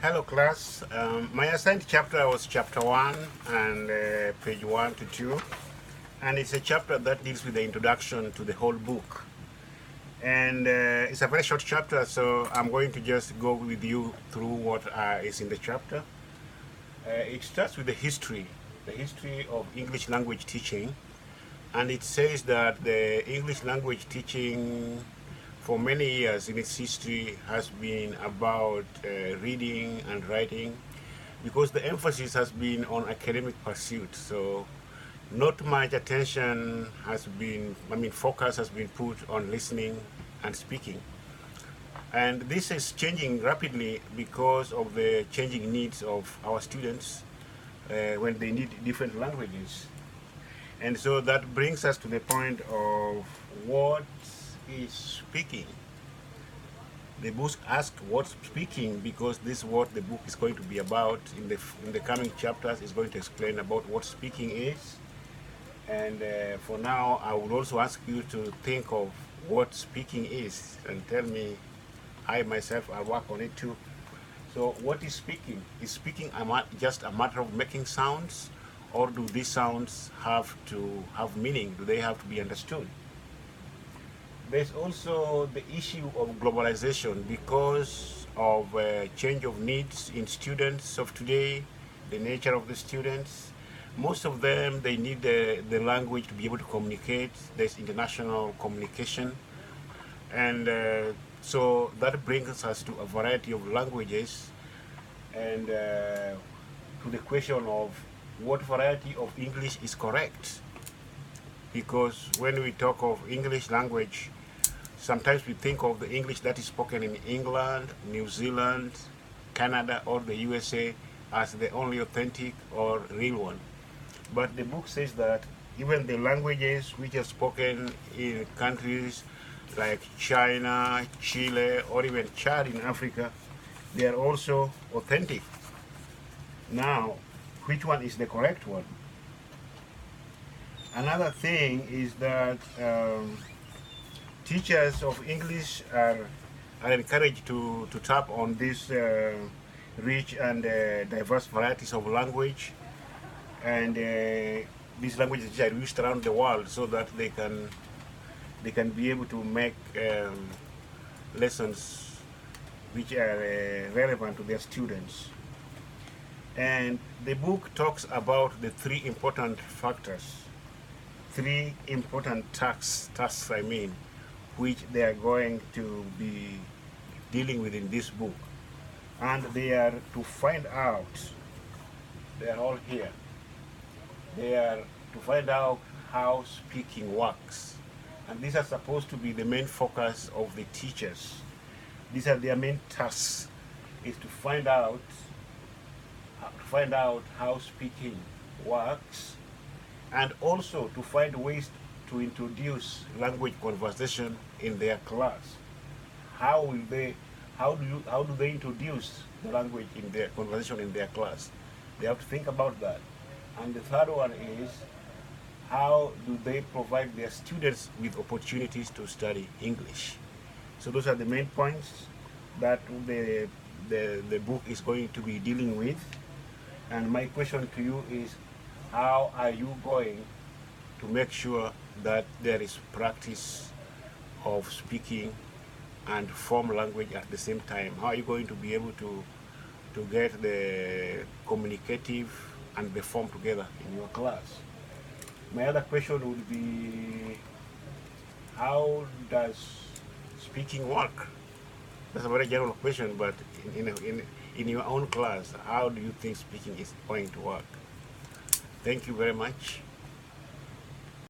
Hello class. My assigned chapter was chapter 1 and page 1 to 2. And it's a chapter that deals with the introduction to the whole book. And it's a very short chapter, so I'm going to just go with you through what is in the chapter. It starts with the history of English language teaching. And it says that the English language teaching for many years in its history has been about reading and writing, because the emphasis has been on academic pursuit. So not much attention has been, focus has been put on listening and speaking. And this is changing rapidly because of the changing needs of our students when they need different languages. And so that brings us to the point of what is speaking. The book asks what's speaking because this is what the book is going to be about. In the coming chapters, it's going to explain about what speaking is. And for now, I would also ask you to think of what speaking is and tell me. I myself, I'll work on it too. So what is speaking? Is speaking just a matter of making sounds, or do these sounds have to have meaning? Do they have to be understood? There's also the issue of globalization because of change of needs in students of today, the nature of the students. Most of them, they need the language to be able to communicate. There's international communication. And so that brings us to a variety of languages and to the question of what variety of English is correct. Because when we talk of English language, sometimes we think of the English that is spoken in England, New Zealand, Canada, or the USA as the only authentic or real one. But the book says that even the languages which are spoken in countries like China, Chile, or even Chad in Africa, they are also authentic. Now, which one is the correct one? Another thing is that teachers of English are encouraged to tap on these rich and diverse varieties of language, and these languages which are used around the world, so that they can be able to make lessons which are relevant to their students. And the book talks about the three important factors, three important tasks, which they are going to be dealing with in this book. And they are to find out, they are all here, they are to find out how speaking works. And these are supposed to be the main focus of the teachers. These are their main tasks, is to find out how speaking works, and also to find ways to introduce language conversation in their class. How do they introduce the language in their conversation in their class? They have to think about that. And the third one is, how do they provide their students with opportunities to study English? So those are the main points that the book is going to be dealing with. And my question to you is, how are you going to make sure that there is practice of speaking and form language at the same time? How are you going to be able to get the communicative and the form together in your class? My other question would be, how does speaking work? That's a very general question, but in your own class, how do you think speaking is going to work? Thank you very much.